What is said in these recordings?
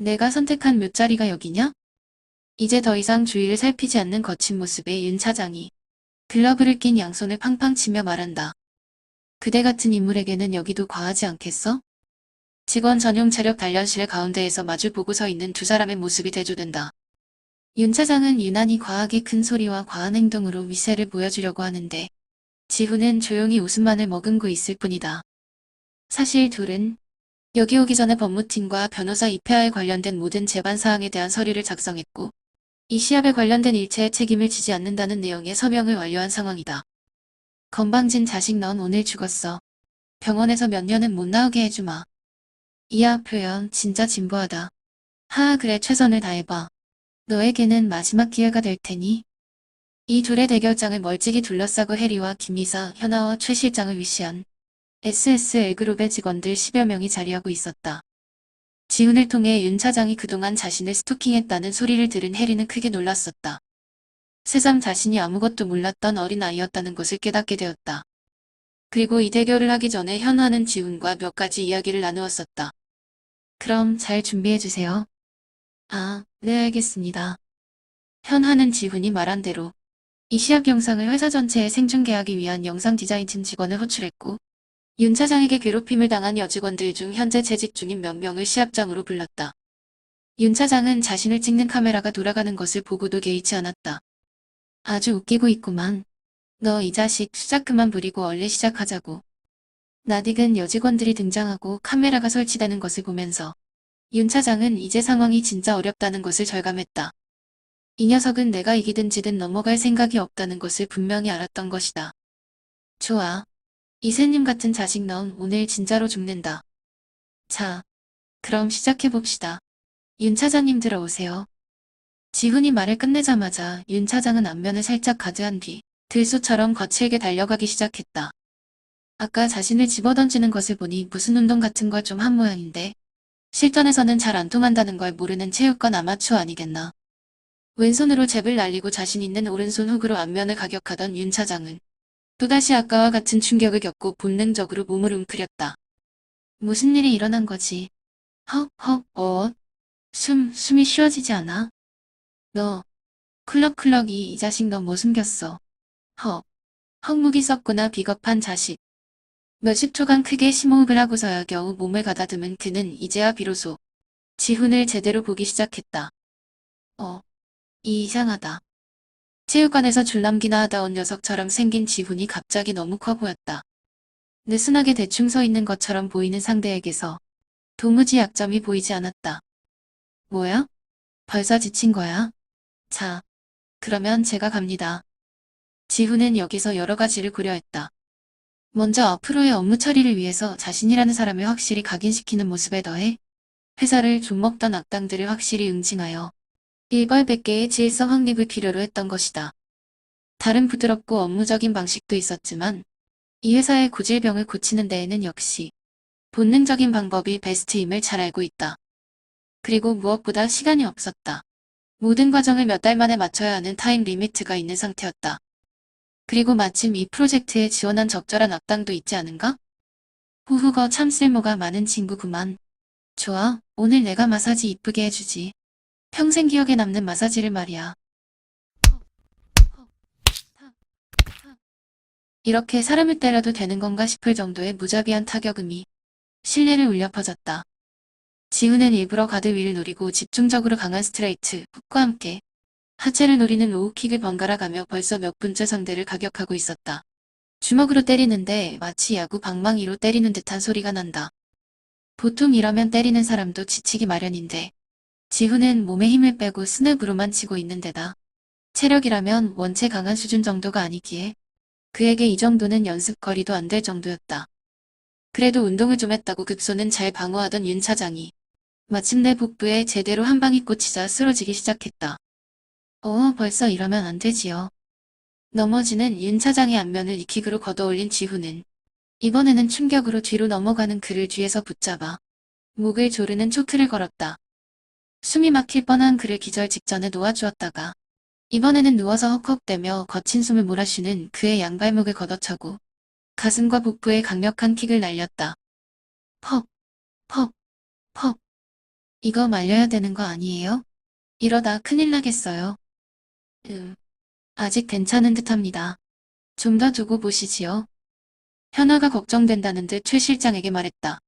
내가 선택한 묘자리가 여기냐? 이제 더 이상 주위를 살피지 않는 거친 모습의 윤 차장이 글러브를 낀 양손을 팡팡 치며 말한다. 그대 같은 인물에게는 여기도 과하지 않겠어? 직원 전용 체력 단련실 가운데에서 마주보고 서 있는 두 사람의 모습이 대조된다. 윤 차장은 유난히 과하게 큰 소리와 과한 행동으로 위세를 보여주려고 하는데 지훈은 조용히 웃음만을 머금고 있을 뿐이다. 사실 둘은 여기 오기 전에 법무팀과 변호사 입회하에 관련된 모든 재반 사항에 대한 서류를 작성했고 이 시합에 관련된 일체의 책임을 지지 않는다는 내용의 서명을 완료한 상황이다. 건방진 자식 넌 오늘 죽었어. 병원에서 몇 년은 못 나오게 해주마. 이야 표현 진짜 진보하다. 하하 그래 최선을 다해봐. 너에게는 마지막 기회가 될 테니. 이 둘의 대결장을 멀찍이 둘러싸고 해리와 김이사, 현아와 최 실장을 위시한 SSL그룹의 직원들 10여 명이 자리하고 있었다. 지훈을 통해 윤 차장이 그동안 자신을 스토킹했다는 소리를 들은 해리는 크게 놀랐었다. 새삼 자신이 아무것도 몰랐던 어린아이였다는 것을 깨닫게 되었다. 그리고 이 대결을 하기 전에 현아는 지훈과 몇 가지 이야기를 나누었었다. 그럼 잘 준비해주세요. 아, 네 알겠습니다. 현아는 지훈이 말한 대로 이 시합 영상을 회사 전체에 생중계하기 위한 영상 디자인팀 직원을 호출했고 윤 차장에게 괴롭힘을 당한 여직원들 중 현재 재직 중인 몇 명을 시합장으로 불렀다. 윤 차장은 자신을 찍는 카메라가 돌아가는 것을 보고도 개의치 않았다. 아주 웃기고 있구만. 너 이 자식 수작 그만 부리고 얼른 시작하자고. 나딕은 여직원들이 등장하고 카메라가 설치되는 것을 보면서 윤 차장은 이제 상황이 진짜 어렵다는 것을 절감했다. 이 녀석은 내가 이기든 지든 넘어갈 생각이 없다는 것을 분명히 알았던 것이다. 좋아. 이세님 같은 자식 넌 오늘 진짜로 죽는다. 자, 그럼 시작해봅시다. 윤 차장님 들어오세요. 지훈이 말을 끝내자마자 윤 차장은 안면을 살짝 가드한 뒤 들소처럼 거칠게 달려가기 시작했다. 아까 자신을 집어던지는 것을 보니 무슨 운동 같은 걸 좀 한 모양인데 실전에서는 잘 안 통한다는 걸 모르는 체육관 아마추어 아니겠나. 왼손으로 잽을 날리고 자신 있는 오른손 훅으로 앞면을 가격하던 윤 차장은 또다시 아까와 같은 충격을 겪고 본능적으로 몸을 웅크렸다. 무슨 일이 일어난 거지? 숨이 쉬어지지 않아? 너, 쿨럭쿨럭이 이 자식 너 뭐 숨겼어? 헉묵이 썼구나 비겁한 자식. 몇십 초간 크게 심호흡을 하고서야 겨우 몸을 가다듬은 그는 이제야 비로소 지훈을 제대로 보기 시작했다. 이상하다. 체육관에서 줄넘기나 하다 온 녀석처럼 생긴 지훈이 갑자기 너무 커 보였다. 느슨하게 대충 서 있는 것처럼 보이는 상대에게서 도무지 약점이 보이지 않았다. 뭐야? 벌써 지친 거야? 자, 그러면 제가 갑니다. 지훈은 여기서 여러 가지를 고려했다. 먼저 앞으로의 업무 처리를 위해서 자신이라는 사람을 확실히 각인시키는 모습에 더해 회사를 좀먹던 악당들을 확실히 응징하여 일벌백계의 질서 확립을 필요로 했던 것이다. 다른 부드럽고 업무적인 방식도 있었지만 이 회사의 고질병을 고치는 데에는 역시 본능적인 방법이 베스트임을 잘 알고 있다. 그리고 무엇보다 시간이 없었다. 모든 과정을 몇 달 만에 맞춰야 하는 타임 리미트가 있는 상태였다. 그리고 마침 이 프로젝트에 지원한 적절한 악당도 있지 않은가? 후후거 참 쓸모가 많은 친구구만. 좋아, 오늘 내가 마사지 이쁘게 해주지. 평생 기억에 남는 마사지를 말이야. 이렇게 사람을 때려도 되는 건가 싶을 정도의 무자비한 타격음이 실내를 울려 퍼졌다. 지훈은 일부러 가드 위를 노리고 집중적으로 강한 스트레이트, 훅과 함께 하체를 노리는 로우킥을 번갈아 가며 벌써 몇 분째 상대를 가격하고 있었다. 주먹으로 때리는데 마치 야구 방망이로 때리는 듯한 소리가 난다. 보통 이러면 때리는 사람도 지치기 마련인데 지훈은 몸에 힘을 빼고 스냅으로만 치고 있는 데다 체력이라면 원체 강한 수준 정도가 아니기에 그에게 이 정도는 연습거리도 안 될 정도였다. 그래도 운동을 좀 했다고 급소는 잘 방어하던 윤 차장이 마침내 복부에 제대로 한 방이 꽂히자 쓰러지기 시작했다. 벌써 이러면 안 되지요. 넘어지는 윤 차장의 안면을 이킥으로 걷어올린 지훈은 이번에는 충격으로 뒤로 넘어가는 그를 뒤에서 붙잡아 목을 조르는 초크를 걸었다. 숨이 막힐 뻔한 그를 기절 직전에 놓아주었다가 이번에는 누워서 헉헉대며 거친 숨을 몰아쉬는 그의 양발목을 걷어차고 가슴과 복부에 강력한 킥을 날렸다. 퍽, 퍽, 퍽. 이거 말려야 되는 거 아니에요? 이러다 큰일 나겠어요. 아직 괜찮은 듯합니다. 좀 더 두고 보시지요. 현아가 걱정된다는 듯 최 실장에게 말했다.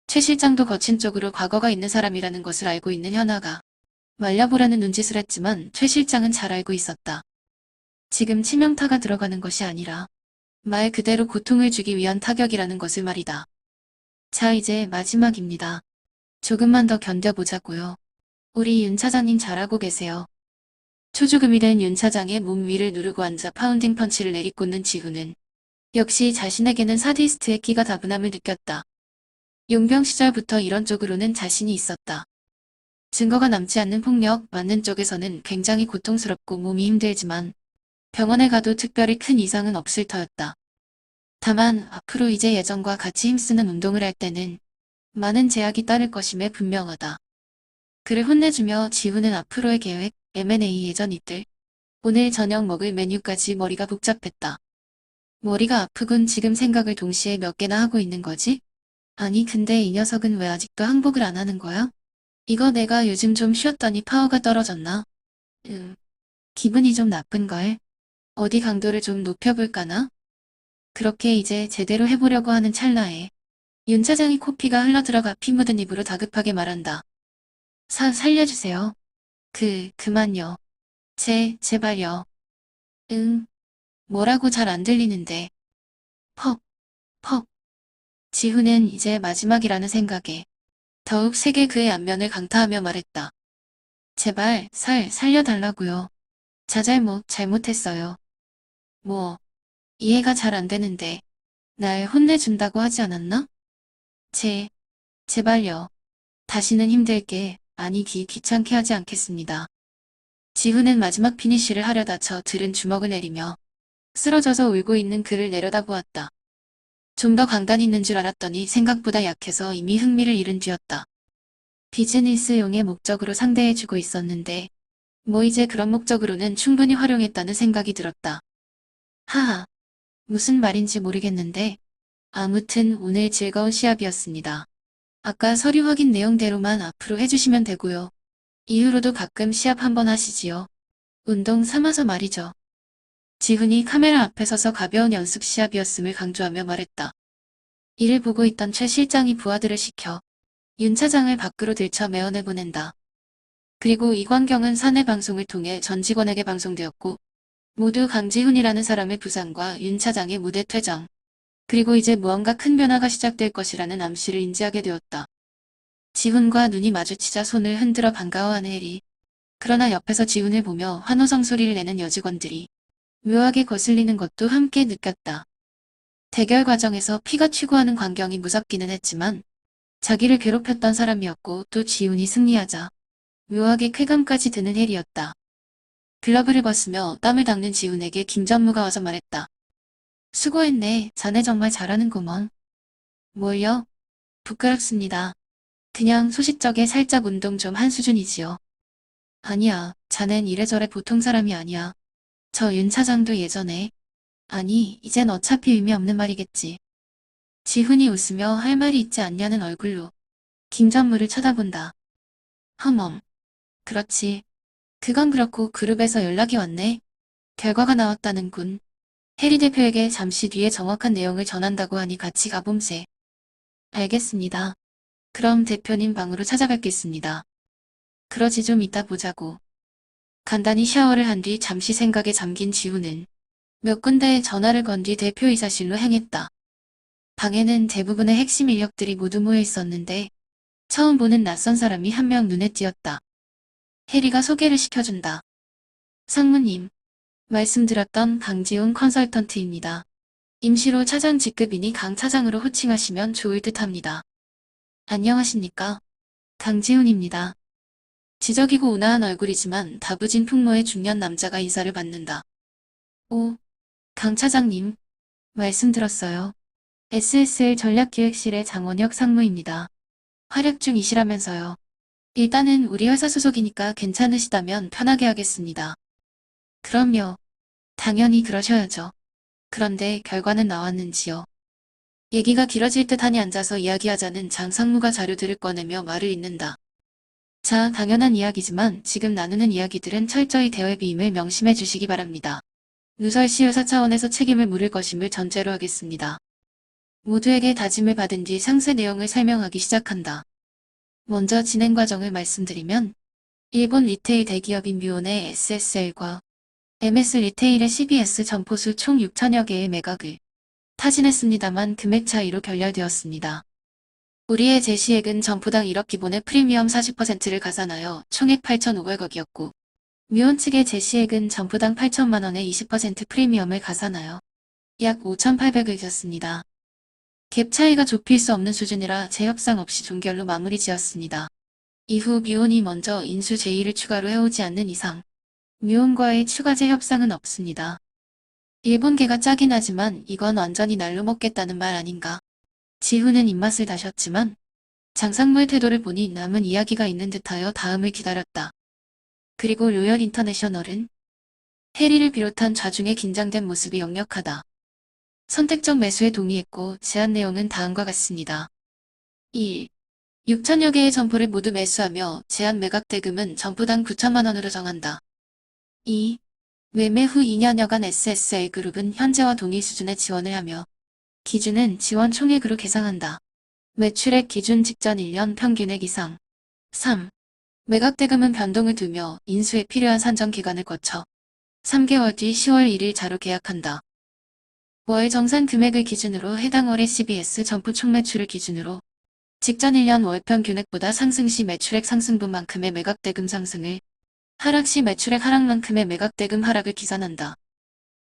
최 실장도 거친 쪽으로 과거가 있는 사람이라는 것을 알고 있는 현아가 말려보라는 눈짓을 했지만 최 실장은 잘 알고 있었다. 지금 치명타가 들어가는 것이 아니라 말 그대로 고통을 주기 위한 타격이라는 것을 말이다. 자, 이제 마지막입니다. 조금만 더 견뎌보자고요. 우리 윤 차장님 잘하고 계세요. 초조금이 된 윤 차장의 몸 위를 누르고 앉아 파운딩 펀치를 내리꽂는 지훈은 역시 자신에게는 사디스트의 끼가 다분함을 느꼈다. 용병 시절부터 이런 쪽으로는 자신이 있었다. 증거가 남지 않는 폭력 맞는 쪽에서는 굉장히 고통스럽고 몸이 힘들지만 병원에 가도 특별히 큰 이상은 없을 터였다. 다만 앞으로 이제 예전과 같이 힘쓰는 운동을 할 때는 많은 제약이 따를 것임에 분명하다. 그를 혼내주며 지훈은 앞으로의 계획, M&A 예전 일들, 오늘 저녁 먹을 메뉴까지 머리가 복잡했다. 머리가 아프군. 지금 생각을 동시에 몇 개나 하고 있는 거지? 아니 근데 이 녀석은 왜 아직도 항복을 안 하는 거야? 이거 내가 요즘 좀 쉬었더니 파워가 떨어졌나? 기분이 좀 나쁜걸. 어디 강도를 좀 높여볼까나? 그렇게 이제 제대로 해보려고 하는 찰나에 윤 차장이 코피가 흘러들어가 피 묻은 입으로 다급하게 말한다. 살려주세요. 그만요. 제발요. 응. 뭐라고 잘 안 들리는데. 퍽, 퍽. 지훈은 이제 마지막이라는 생각에 더욱 세게 그의 안면을 강타하며 말했다. 제발 살려달라고요. 잘못했어요. 뭐, 이해가 잘 안 되는데 날 혼내준다고 하지 않았나? 제발요. 다시는 힘들게, 아니 귀찮게 하지 않겠습니다. 지훈은 마지막 피니쉬를 하려다 들은 주먹을 내리며 쓰러져서 울고 있는 그를 내려다보았다. 좀 더 강단이 있는 줄 알았더니 생각보다 약해서 이미 흥미를 잃은 뒤였다. 비즈니스용의 목적으로 상대해주고 있었는데 뭐 이제 그런 목적으로는 충분히 활용했다는 생각이 들었다. 하하. 무슨 말인지 모르겠는데 아무튼 오늘 즐거운 시합이었습니다. 아까 서류 확인 내용대로만 앞으로 해주시면 되고요. 이후로도 가끔 시합 한번 하시지요. 운동 삼아서 말이죠. 지훈이 카메라 앞에 서서 가벼운 연습 시합이었음을 강조하며 말했다. 이를 보고 있던 최 실장이 부하들을 시켜 윤 차장을 밖으로 들쳐 매어내보낸다. 그리고 이 광경은 사내 방송을 통해 전 직원에게 방송되었고 모두 강지훈이라는 사람의 부상과 윤 차장의 무대 퇴장, 그리고 이제 무언가 큰 변화가 시작될 것이라는 암시를 인지하게 되었다. 지훈과 눈이 마주치자 손을 흔들어 반가워하는 혜리. 그러나 옆에서 지훈을 보며 환호성 소리를 내는 여직원들이 묘하게 거슬리는 것도 함께 느꼈다. 대결 과정에서 피가 튀고하는 광경이 무섭기는 했지만 자기를 괴롭혔던 사람이었고 또 지훈이 승리하자 묘하게 쾌감까지 드는 혜리였다. 글러브를 벗으며 땀을 닦는 지훈에게 김전무가 와서 말했다. 수고했네. 자네 정말 잘하는구먼. 뭘요? 부끄럽습니다. 그냥 소싯적에 살짝 운동 좀 한 수준이지요. 아니야. 자넨 이래저래 보통 사람이 아니야. 저 윤 차장도 예전에. 아니, 이젠 어차피 의미 없는 말이겠지. 지훈이 웃으며 할 말이 있지 않냐는 얼굴로 김전무를 쳐다본다. 허멈. 그렇지. 그건 그렇고 그룹에서 연락이 왔네. 결과가 나왔다는군. 해리 대표에게 잠시 뒤에 정확한 내용을 전한다고 하니 같이 가봄세. 알겠습니다. 그럼 대표님 방으로 찾아뵙겠습니다. 그러지 좀 이따 보자고. 간단히 샤워를 한 뒤 잠시 생각에 잠긴 지훈은 몇 군데에 전화를 건 뒤 대표이사실로 행했다. 방에는 대부분의 핵심 인력들이 모두 모여 있었는데 처음 보는 낯선 사람이 한 명 눈에 띄었다. 해리가 소개를 시켜준다. 상무님. 말씀드렸던 강지훈 컨설턴트입니다. 임시로 차장 직급이니 강 차장으로 호칭하시면 좋을 듯합니다. 안녕하십니까. 강지훈입니다. 지적이고 온화한 얼굴이지만 다부진 풍모의 중년 남자가 인사를 받는다. 오, 강 차장님. 말씀 들었어요. SSL 전략기획실의 장원혁 상무입니다. 활약 중이시라면서요. 일단은 우리 회사 소속이니까 괜찮으시다면 편하게 하겠습니다. 그럼요. 당연히 그러셔야죠. 그런데 결과는 나왔는지요? 얘기가 길어질 듯하니 앉아서 이야기하자는 장 상무가 자료들을 꺼내며 말을 잇는다. 자, 당연한 이야기지만 지금 나누는 이야기들은 철저히 대회 비임을 명심해 주시기 바랍니다. 누설시 의사 차원에서 책임을 물을 것임을 전제로 하겠습니다. 모두에게 다짐을 받은 뒤 상세 내용을 설명하기 시작한다. 먼저 진행 과정을 말씀드리면 일본 리테일 대기업인 뮤온의 SSL과 MS 리테일의 CBS 점포수 총 6천여 개의 매각을 타진했습니다만 금액 차이로 결렬되었습니다. 우리의 제시액은 점포당 1억 기본의 프리미엄 40%를 가산하여 총액 8,500억이었고 뮤온 측의 제시액은 점포당 8천만 원의 20% 프리미엄을 가산하여 약 5,800억이었습니다. 갭 차이가 좁힐 수 없는 수준이라 재협상 없이 종결로 마무리 지었습니다. 이후 뮤온이 먼저 인수 제의를 추가로 해오지 않는 이상 뮤온과의 추가 재협상은 없습니다. 일본계가 짜긴 하지만 이건 완전히 날로 먹겠다는 말 아닌가. 지훈은 입맛을 다셨지만 장상무의 태도를 보니 남은 이야기가 있는 듯하여 다음을 기다렸다. 그리고 로열 인터내셔널은 해리를 비롯한 좌중의 긴장된 모습이 역력하다. 선택적 매수에 동의했고 제안 내용은 다음과 같습니다. 1. 6천여 개의 점포를 모두 매수하며 제한 매각 대금은 점포당 9천만 원으로 정한다. 2. 매매 후 2년여간 SSL그룹은 현재와 동일 수준의 지원을 하며 기준은 지원 총액으로 계상한다. 매출액 기준 직전 1년 평균액 이상. 3. 매각 대금은 변동을 두며 인수에 필요한 산정 기간을 거쳐 3개월 뒤 10월 1일 자로 계약한다. 월 정산 금액을 기준으로 해당 월의 CBS 점포 총 매출을 기준으로 직전 1년 월 평균액보다 상승 시 매출액 상승분만큼의 매각 대금 상승을, 하락 시 매출액 하락만큼의 매각 대금 하락을 기산한다.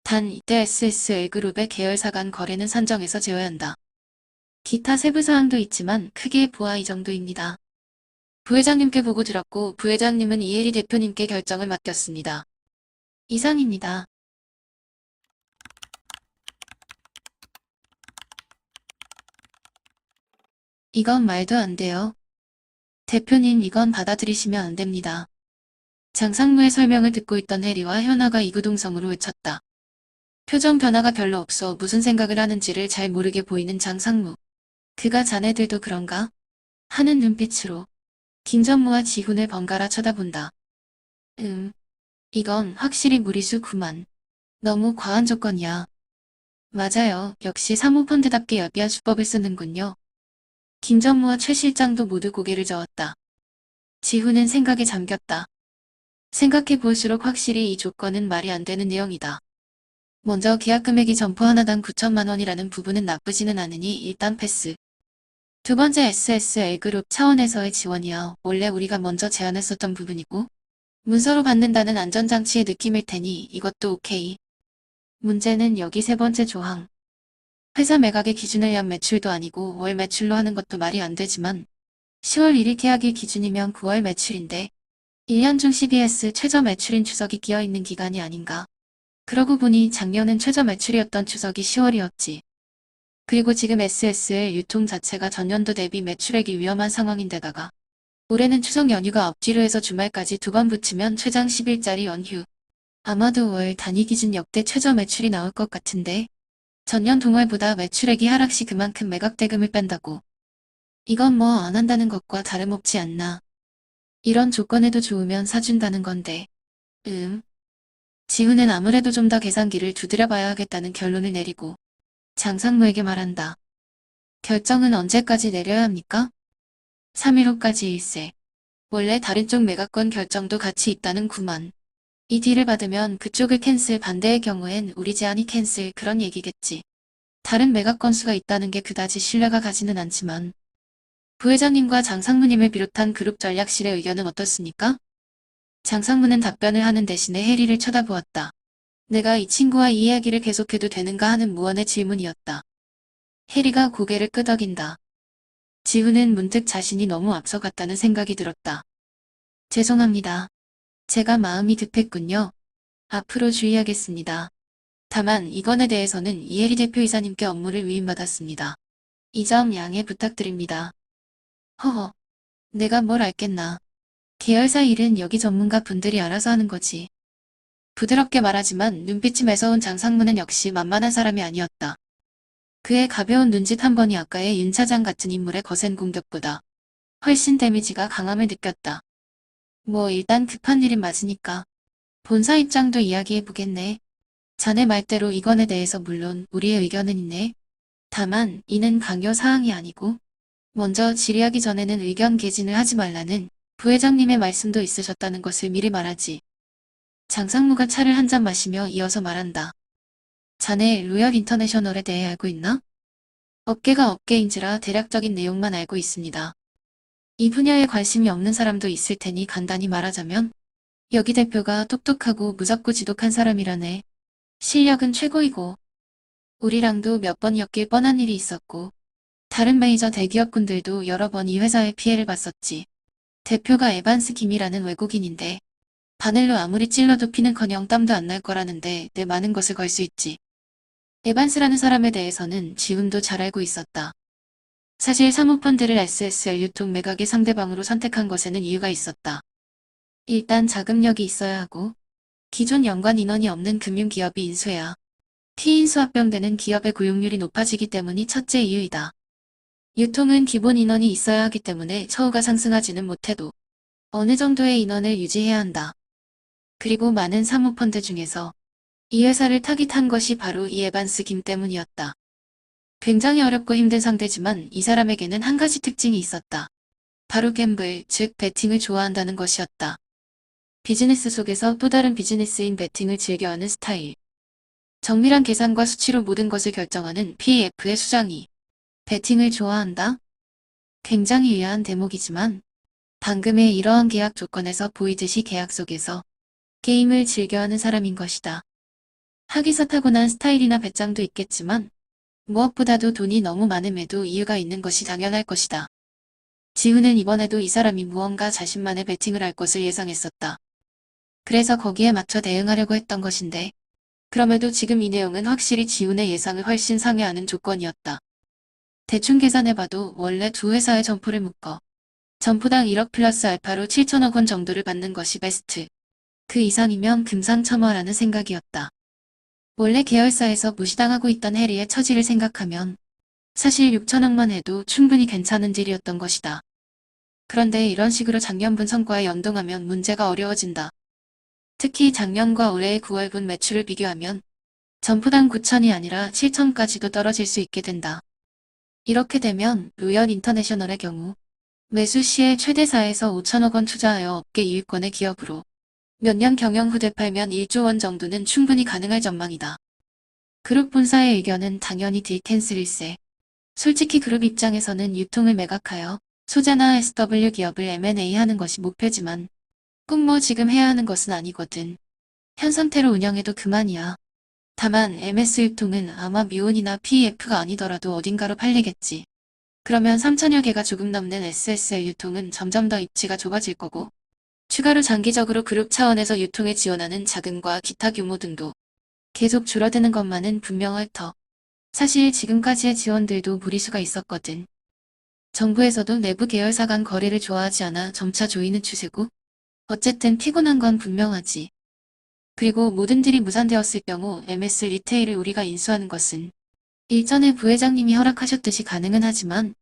단 이때 SSL그룹의 계열사 간 거래는 산정에서 제외한다. 기타 세부사항도 있지만 크게 보아 이 정도입니다. 부회장님께 보고 들었고 부회장님은 이혜리 대표님께 결정을 맡겼습니다. 이상입니다. 이건 말도 안 돼요. 대표님 이건 받아들이시면 안 됩니다. 장상무의 설명을 듣고 있던 해리와 현아가 이구동성으로 외쳤다. 표정 변화가 별로 없어 무슨 생각을 하는지를 잘 모르게 보이는 장상무. 그가 자네들도 그런가? 하는 눈빛으로 김전무와 지훈을 번갈아 쳐다본다. 이건 확실히 무리수구만. 너무 과한 조건이야. 맞아요. 역시 사모펀드답게 여비한 수법을 쓰는군요. 김전무와 최 실장도 모두 고개를 저었다. 지훈은 생각에 잠겼다. 생각해 볼수록 확실히 이 조건은 말이 안 되는 내용이다. 먼저 계약 금액이 점포 하나당 9천만 원이라는 부분은 나쁘지는 않으니 일단 패스. 두 번째 SSL그룹 차원에서의 지원이야 원래 우리가 먼저 제안했었던 부분이고 문서로 받는다는 안전장치의 느낌일 테니 이것도 오케이. 문제는 여기 세 번째 조항. 회사 매각의 기준을 위한 매출도 아니고 월 매출로 하는 것도 말이 안 되지만 10월 1일 계약일 기준이면 9월 매출인데 1년 중 CBS 최저 매출인 추석이 끼어있는 기간이 아닌가. 그러고 보니 작년은 최저 매출이었던 추석이 10월이었지. 그리고 지금 SSL 유통 자체가 전년도 대비 매출액이 위험한 상황인데다가 올해는 추석 연휴가 앞뒤로 해서 주말까지 두 번 붙이면 최장 10일짜리 연휴. 아마도 월 단위 기준 역대 최저 매출이 나올 것 같은데 전년 동월보다 매출액이 하락 시 그만큼 매각 대금을 뺀다고. 이건 뭐 안 한다는 것과 다름없지 않나. 이런 조건에도 좋으면 사준다는 건데. 지훈은 아무래도 좀 더 계산기를 두드려 봐야 하겠다는 결론을 내리고 장상무에게 말한다. 결정은 언제까지 내려야 합니까? 3일 후까지 일세. 원래 다른 쪽 매각권 결정도 같이 있다는 구만. 이 딜을 받으면 그쪽을 캔슬 반대의 경우엔 우리 제안이 캔슬 그런 얘기겠지. 다른 매각 건수가 있다는 게 그다지 신뢰가 가지는 않지만 부회장님과 장상무님을 비롯한 그룹 전략실의 의견은 어떻습니까? 장상무는 답변을 하는 대신에 해리를 쳐다보았다. 내가 이 친구와 이 이야기를 계속해도 되는가 하는 무언의 질문이었다. 해리가 고개를 끄덕인다. 지훈은 문득 자신이 너무 앞서갔다는 생각이 들었다. 죄송합니다. 제가 마음이 급했군요. 앞으로 주의하겠습니다. 다만 이건에 대해서는 이혜리 대표이사님께 업무를 위임받았습니다. 이 점 양해 부탁드립니다. 허허. 내가 뭘 알겠나. 계열사 일은 여기 전문가 분들이 알아서 하는 거지. 부드럽게 말하지만 눈빛이 매서운 장상무는 역시 만만한 사람이 아니었다. 그의 가벼운 눈짓 한 번이 아까의 윤 차장 같은 인물의 거센 공격보다 훨씬 데미지가 강함을 느꼈다. 뭐 일단 급한 일이 맞으니까 본사 입장도 이야기해보겠네. 자네 말대로 이건에 대해서 물론 우리의 의견은 있네. 다만 이는 강요 사항이 아니고 먼저 질의하기 전에는 의견 개진을 하지 말라는 부회장님의 말씀도 있으셨다는 것을 미리 말하지. 장상무가 차를 한 잔 마시며 이어서 말한다. 자네 로열 인터내셔널에 대해 알고 있나? 업계가 업계인지라 대략적인 내용만 알고 있습니다. 이 분야에 관심이 없는 사람도 있을 테니 간단히 말하자면 여기 대표가 똑똑하고 무섭고 지독한 사람이라네. 실력은 최고이고 우리랑도 몇 번 엮일 뻔한 일이 있었고 다른 메이저 대기업군들도 여러 번 이 회사의 피해를 봤었지. 대표가 에반스 김이라는 외국인인데 바늘로 아무리 찔러도 피는커녕 땀도 안 날 거라는데 내 많은 것을 걸 수 있지. 에반스라는 사람에 대해서는 지훈도 잘 알고 있었다. 사실 사모펀드를 SSL 유통 매각의 상대방으로 선택한 것에는 이유가 있었다. 일단 자금력이 있어야 하고 기존 연관 인원이 없는 금융기업이 인수해야 T인수 합병되는 기업의 고용률이 높아지기 때문이 첫째 이유이다. 유통은 기본 인원이 있어야 하기 때문에 처우가 상승하지는 못해도 어느 정도의 인원을 유지해야 한다. 그리고 많은 사모펀드 중에서 이 회사를 타깃한 것이 바로 이 에반스 김 때문이었다. 굉장히 어렵고 힘든 상대지만 이 사람에게는 한 가지 특징이 있었다. 바로 갬블, 즉 베팅을 좋아한다는 것이었다. 비즈니스 속에서 또 다른 비즈니스인 베팅을 즐겨하는 스타일. 정밀한 계산과 수치로 모든 것을 결정하는 PF의 수장이 베팅을 좋아한다? 굉장히 의아한 대목이지만 방금의 이러한 계약 조건에서 보이듯이 계약 속에서 게임을 즐겨하는 사람인 것이다. 하기사 타고난 스타일이나 배짱도 있겠지만 무엇보다도 돈이 너무 많음에도 이유가 있는 것이 당연할 것이다. 지훈은 이번에도 이 사람이 무언가 자신만의 베팅을 할 것을 예상했었다. 그래서 거기에 맞춰 대응하려고 했던 것인데 그럼에도 지금 이 내용은 확실히 지훈의 예상을 훨씬 상회하는 조건이었다. 대충 계산해봐도 원래 두 회사의 점포를 묶어 점포당 1억 플러스 알파로 7천억 원 정도를 받는 것이 베스트. 그 이상이면 금상첨화라는 생각이었다. 원래 계열사에서 무시당하고 있던 해리의 처지를 생각하면 사실 6천억만 해도 충분히 괜찮은 딜이었던 것이다. 그런데 이런 식으로 작년분 성과에 연동하면 문제가 어려워진다. 특히 작년과 올해의 9월분 매출을 비교하면 점포당 9천이 아니라 7천까지도 떨어질 수 있게 된다. 이렇게 되면 로열 인터내셔널의 경우 매수 시에 최대 4에서 5천억 원 투자하여 업계 이익권의 기업으로 몇 년 경영 후 되팔면 1조 원 정도는 충분히 가능할 전망이다. 그룹 본사의 의견은 당연히 딜 캔슬일세. 솔직히 그룹 입장에서는 유통을 매각하여 소재나 SW 기업을 M&A 하는 것이 목표지만 꼭 뭐 지금 해야 하는 것은 아니거든. 현 상태로 운영해도 그만이야. 다만 MS 유통은 아마 미온이나 PEF가 아니더라도 어딘가로 팔리겠지. 그러면 3천여 개가 조금 넘는 SSL 유통은 점점 더 입지가 좁아질 거고 추가로 장기적으로 그룹 차원에서 유통에 지원하는 자금과 기타 규모 등도 계속 줄어드는 것만은 분명할 터. 사실 지금까지의 지원들도 무리수가 있었거든. 정부에서도 내부 계열사 간 거래를 좋아하지 않아 점차 조이는 추세고 어쨌든 피곤한 건 분명하지. 그리고 모든 딜이 무산되었을 경우 MS 리테일을 우리가 인수하는 것은 일전에 부회장님이 허락하셨듯이 가능은 하지만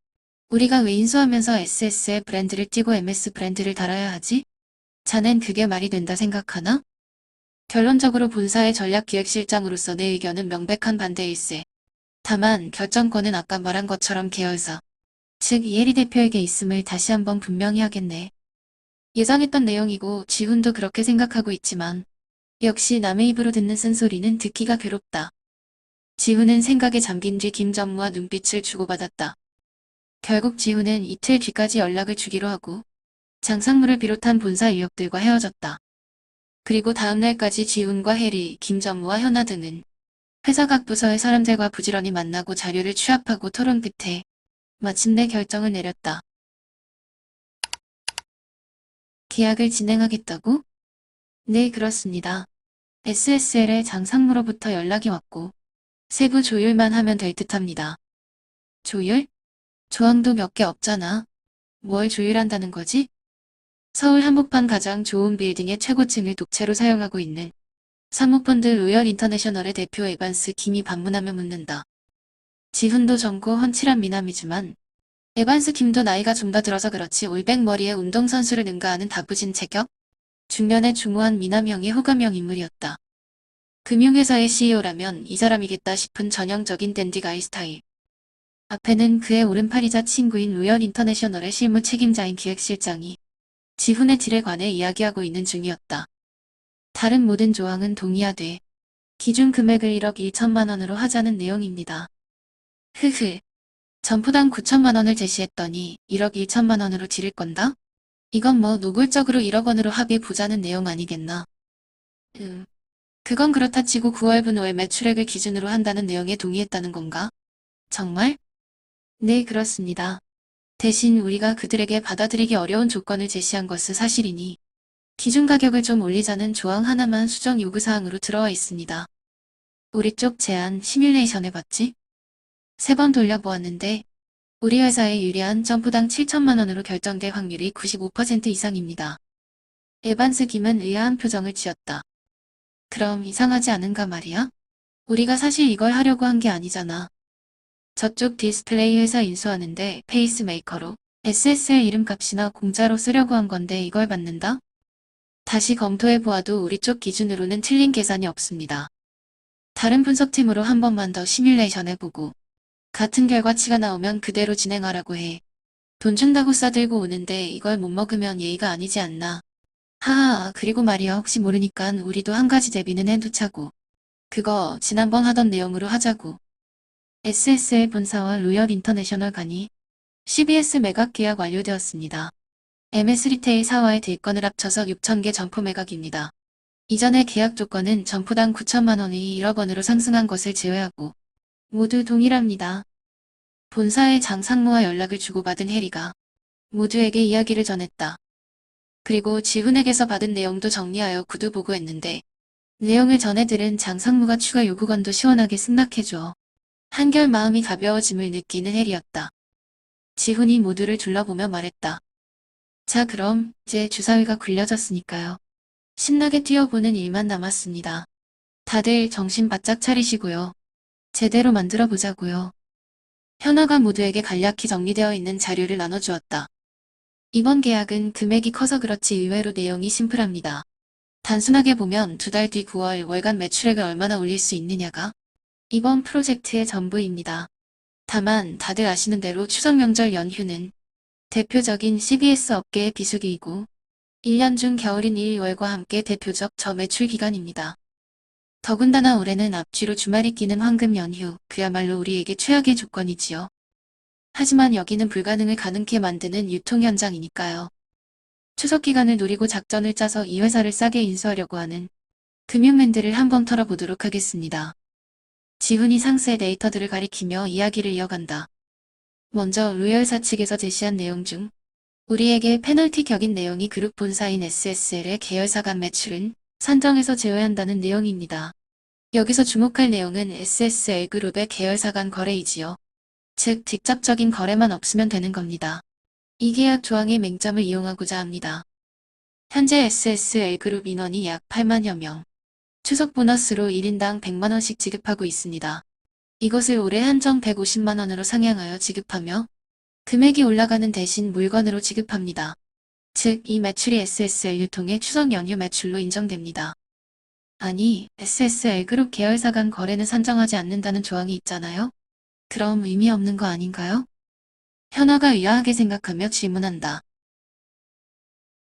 우리가 왜 인수하면서 SS의 브랜드를 띄고 MS 브랜드를 달아야 하지? 자넨 그게 말이 된다 생각하나? 결론적으로 본사의 전략기획실장으로서 내 의견은 명백한 반대일세. 다만 결정권은 아까 말한 것처럼 계열사, 즉 이혜리 대표에게 있음을 다시 한번 분명히 하겠네. 예상했던 내용이고 지훈도 그렇게 생각하고 있지만 역시 남의 입으로 듣는 쓴소리는 듣기가 괴롭다. 지훈은 생각에 잠긴 뒤 김전무와 눈빛을 주고받았다. 결국 지훈은 이틀 뒤까지 연락을 주기로 하고 장상무를 비롯한 본사 인력들과 헤어졌다. 그리고 다음날까지 지훈과 해리, 김전무와 현아 등은 회사 각 부서의 사람들과 부지런히 만나고 자료를 취합하고 토론 끝에 마침내 결정을 내렸다. 계약을 진행하겠다고? 네, 그렇습니다. SSL의 장상무로부터 연락이 왔고 세부 조율만 하면 될 듯합니다. 조율? 조항도 몇 개 없잖아. 뭘 조율한다는 거지? 서울 한복판 가장 좋은 빌딩의 최고층을 독채로 사용하고 있는 사모펀드 로열 인터내셔널의 대표 에반스 김이 방문하며 묻는다. 지훈도 젊고 훤칠한 미남이지만 에반스 김도 나이가 좀 더 들어서 그렇지 올백머리에 운동선수를 능가하는 다부진 체격? 중년의 중후한 미남형의 호감형 인물이었다. 금융회사의 CEO라면 이 사람이겠다 싶은 전형적인 댄디가이 스타일. 앞에는 그의 오른팔이자 친구인 로열 인터내셔널의 실무 책임자인 기획실장이 지훈의 딜에 관해 이야기하고 있는 중이었다. 다른 모든 조항은 동의하되 기준 금액을 1억 1천만 원으로 하자는 내용입니다. 흐흐. 점포당 9천만 원을 제시했더니 1억 1천만 원으로 지를 건다? 이건 뭐 노골적으로 1억 원으로 합의 보자는 내용 아니겠나? 그건 그렇다 치고 9월 분호의 매출액을 기준으로 한다는 내용에 동의했다는 건가? 정말? 네, 그렇습니다. 대신 우리가 그들에게 받아들이기 어려운 조건을 제시한 것은 사실이니 기준 가격을 좀 올리자는 조항 하나만 수정 요구사항으로 들어와 있습니다. 우리 쪽 제안 시뮬레이션 해봤지? 3번 돌려보았는데 우리 회사에 유리한 점포당 7천만 원으로 결정될 확률이 95% 이상입니다. 에반스 김은 의아한 표정을 지었다. 그럼 이상하지 않은가 말이야? 우리가 사실 이걸 하려고 한 게 아니잖아. 저쪽 디스플레이 회사 인수하는데 페이스메이커로 SSL 이름값이나 공짜로 쓰려고 한 건데 이걸 받는다? 다시 검토해보아도 우리 쪽 기준으로는 틀린 계산이 없습니다. 다른 분석팀으로 한 번만 더 시뮬레이션 해보고 같은 결과치가 나오면 그대로 진행하라고 해. 돈 준다고 싸들고 오는데 이걸 못 먹으면 예의가 아니지 않나. 하하, 그리고 말이야, 혹시 모르니깐 우리도 한 가지 대비는 해두자고. 그거 지난번 하던 내용으로 하자고. SSL 본사와 로열 인터내셔널 간이 CBS 매각 계약 완료되었습니다. MS 리테일 사와의 대건을 합쳐서 6,000개 점포 매각입니다. 이전의 계약 조건은 점포당 9천만 원이 1억 원으로 상승한 것을 제외하고 모두 동일합니다. 본사의 장상무와 연락을 주고받은 해리가 모두에게 이야기를 전했다. 그리고 지훈에게서 받은 내용도 정리하여 구두 보고했는데 내용을 전해들은 장상무가 추가 요구건도 시원하게 승낙해줘. 한결 마음이 가벼워짐을 느끼는 해리였다. 지훈이 모두를 둘러보며 말했다. 자, 그럼 이제 주사위가 굴려졌으니까요. 신나게 뛰어보는 일만 남았습니다. 다들 정신 바짝 차리시고요. 제대로 만들어 보자고요. 현아가 모두에게 간략히 정리되어 있는 자료를 나눠주었다. 이번 계약은 금액이 커서 그렇지 의외로 내용이 심플합니다. 단순하게 보면 2달 뒤 9월 월간 매출액을 얼마나 올릴 수 있느냐가 이번 프로젝트의 전부입니다. 다만 다들 아시는 대로 추석 명절 연휴는 대표적인 CBS 업계의 비수기이고 1년 중 겨울인 1, 2월과 함께 대표적 저매출 기간입니다. 더군다나 올해는 앞뒤로 주말이 끼는 황금 연휴, 그야말로 우리에게 최악의 조건이지요. 하지만 여기는 불가능을 가능케 만드는 유통 현장이니까요. 추석 기간을 노리고 작전을 짜서 이 회사를 싸게 인수하려고 하는 금융맨들을 한번 털어보도록 하겠습니다. 지훈이 상세의 데이터들을 가리키며 이야기를 이어간다. 먼저 로열사 측에서 제시한 내용 중 우리에게 페널티 격인 내용이 그룹 본사인 SSL의 계열사 간 매출은 산정에서 제외한다는 내용입니다. 여기서 주목할 내용은 SSL 그룹의 계열사 간 거래이지요. 즉 직접적인 거래만 없으면 되는 겁니다. 이 계약 조항의 맹점을 이용하고자 합니다. 현재 SSL 그룹 인원이 약 8만여 명. 추석 보너스로 1인당 100만원씩 지급하고 있습니다. 이것을 올해 한정 150만원으로 상향하여 지급하며 금액이 올라가는 대신 물건으로 지급합니다. 즉, 이 매출이 SSL 유통의 추석 연휴 매출로 인정됩니다. 아니, SSL 그룹 계열사 간 거래는 산정하지 않는다는 조항이 있잖아요? 그럼 의미 없는 거 아닌가요? 현아가 의아하게 생각하며 질문한다.